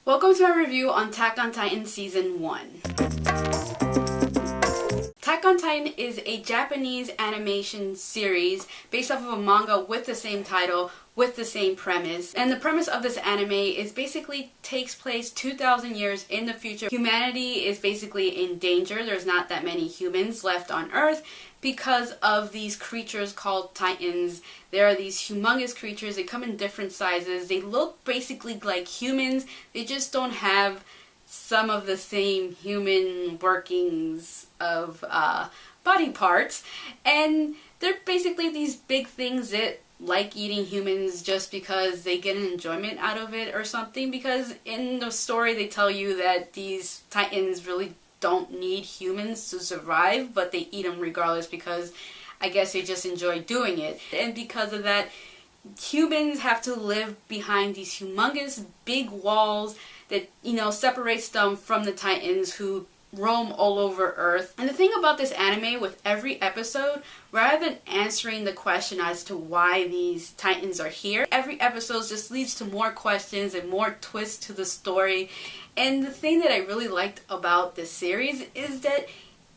Welcome to my review on Attack on Titan Season 1. Attack on Titan is a Japanese animation series based off of a manga with the same title, with the same premise. And the premise of this anime is basically takes place 2,000 years in the future. Humanity is basically in danger. There's not that many humans left on Earth because of these creatures called Titans. There are these humongous creatures. They come in different sizes. They look basically like humans. They just don't have some of the same human workings of body parts. And they're basically these big things that like eating humans just because they get an enjoyment out of it or something. Because in the story they tell you that these Titans really don't need humans to survive, but they eat them regardless because I guess they just enjoy doing it. And because of that, humans have to live behind these humongous big walls that, separates them from the Titans who roam all over Earth. And the thing about this anime, with every episode, rather than answering the question as to why these Titans are here, every episode just leads to more questions and more twists to the story. And the thing that I really liked about this series is that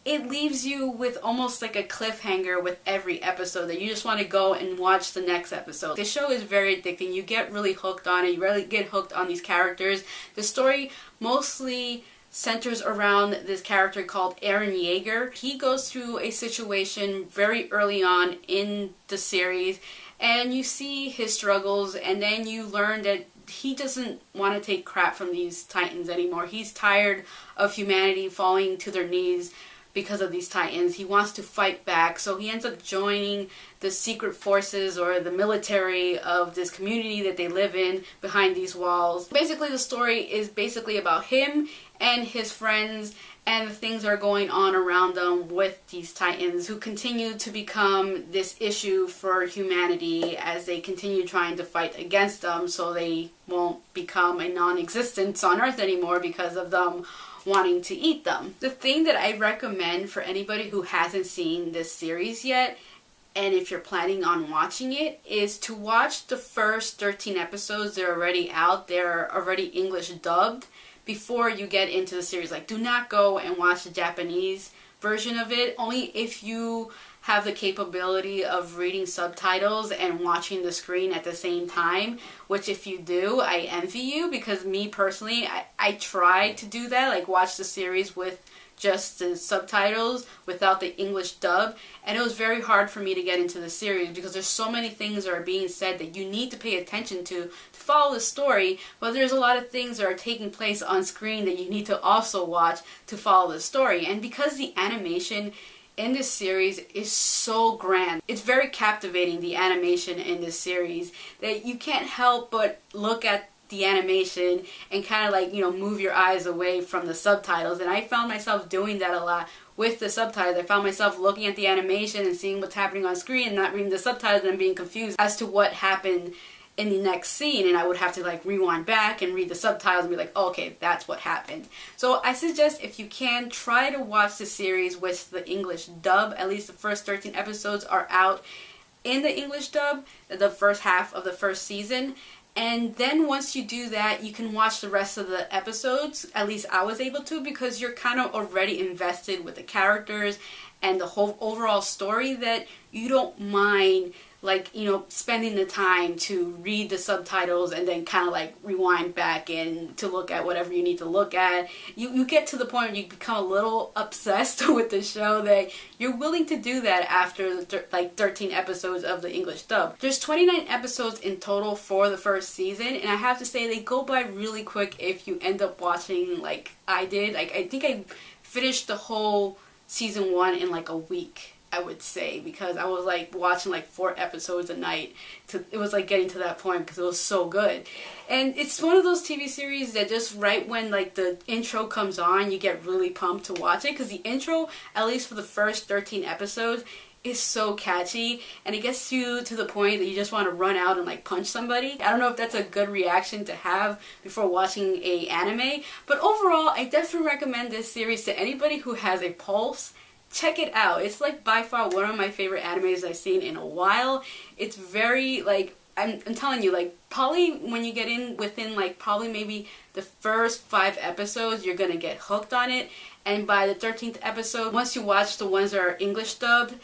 it leaves you with almost like a cliffhanger with every episode that you just want to go and watch the next episode. The show is very addicting. You get really hooked on it. You really get hooked on these characters. The story mostly centers around this character called Eren Yeager. He goes through a situation very early on in the series, and you see his struggles, and then you learn that he doesn't want to take crap from these Titans anymore. He's tired of humanity falling to their knees because of these Titans. He wants to fight back, so he ends up joining the secret forces or the military of this community that they live in behind these walls. Basically, the story is basically about him and his friends and the things that are going on around them with these Titans, who continue to become this issue for humanity as they continue trying to fight against them so they won't become a non-existence on Earth anymore because of them wanting to eat them. The thing that I recommend for anybody who hasn't seen this series yet, and if you're planning on watching it, is to watch the first 13 episodes. They're already out. They're already English dubbed before you get into the series. Like, do not go and watch the Japanese version of it. Only if you have the capability of reading subtitles and watching the screen at the same time, which if you do, I envy you, because me personally, I tried to do that, like watch the series with just the subtitles without the English dub, and it was very hard for me to get into the series because there's so many things that are being said that you need to pay attention to follow the story, but there's a lot of things that are taking place on screen that you need to also watch to follow the story. And because the animation in this series is so grand, it's very captivating, the animation in this series, that you can't help but look at the animation and kind of like, move your eyes away from the subtitles. And I found myself doing that a lot with the subtitles. I found myself looking at the animation and seeing what's happening on screen and not reading the subtitles and being confused as to what happened in the next scene, and I would have to like rewind back and read the subtitles and be like, oh, okay, that's what happened. So I suggest, if you can, try to watch the series with the English dub. At least the first 13 episodes are out in the English dub, the first half of the first season. And then once you do that, you can watch the rest of the episodes. At least I was able to, because you're kind of already invested with the characters and the whole overall story, that you don't mind spending the time to read the subtitles and then kind of like rewind back and to look at whatever you need to look at. You get to the point where you become a little obsessed with the show that you're willing to do that after 13 episodes of the English dub. There's 29 episodes in total for the first season, and I have to say they go by really quick if you end up watching like I did. Like, I think I finished the whole season 1 in like a week, I would say, because I was like watching like 4 episodes a night. It was like getting to that point because it was so good. And it's one of those TV series that just right when like the intro comes on, you get really pumped to watch it, because the intro, at least for the first 13 episodes, is so catchy, and it gets you to the point that you just want to run out and like punch somebody. I don't know if that's a good reaction to have before watching a anime, but overall I definitely recommend this series to anybody who has a pulse. Check it out. It's like by far one of my favorite animes I've seen in a while. It's very like, I'm telling you, like, probably when you get in within like probably maybe the first 5 episodes, you're gonna get hooked on it. And by the 13th episode, once you watch the ones that are English dubbed,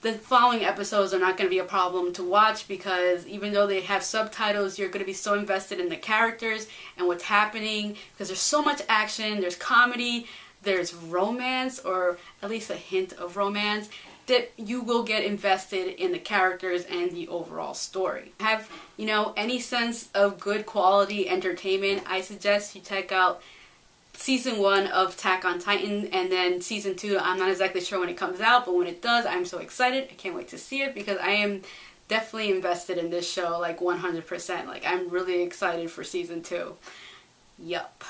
the following episodes are not going to be a problem to watch, because even though they have subtitles, you're going to be so invested in the characters and what's happening, because there's so much action, there's comedy, there's romance, or at least a hint of romance, that you will get invested in the characters and the overall story. Have, any sense of good quality entertainment, I suggest you check out Season 1 of Attack on Titan, and then Season 2, I'm not exactly sure when it comes out, but when it does, I'm so excited. I can't wait to see it, because I am definitely invested in this show, like 100%. Like, I'm really excited for Season 2. Yup.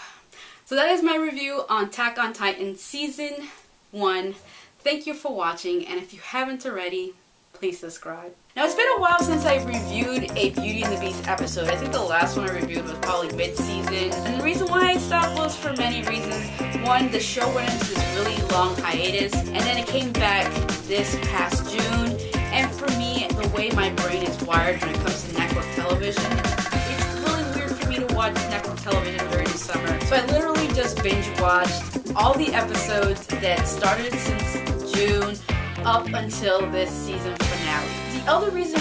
So that is my review on Attack on Titan Season 1. Thank you for watching, and if you haven't already, please subscribe. Now, it's been a while since I've reviewed a Beauty and the Beast episode. I think the last one I reviewed was probably mid-season. And the reason why I stopped was for many reasons. One, the show went into this really long hiatus, and then it came back this past June. And for me, the way my brain is wired when it comes to network television, it's really weird for me to watch network television during the summer. So I literally just binge-watched all the episodes that started since June up until this season finale. The other reason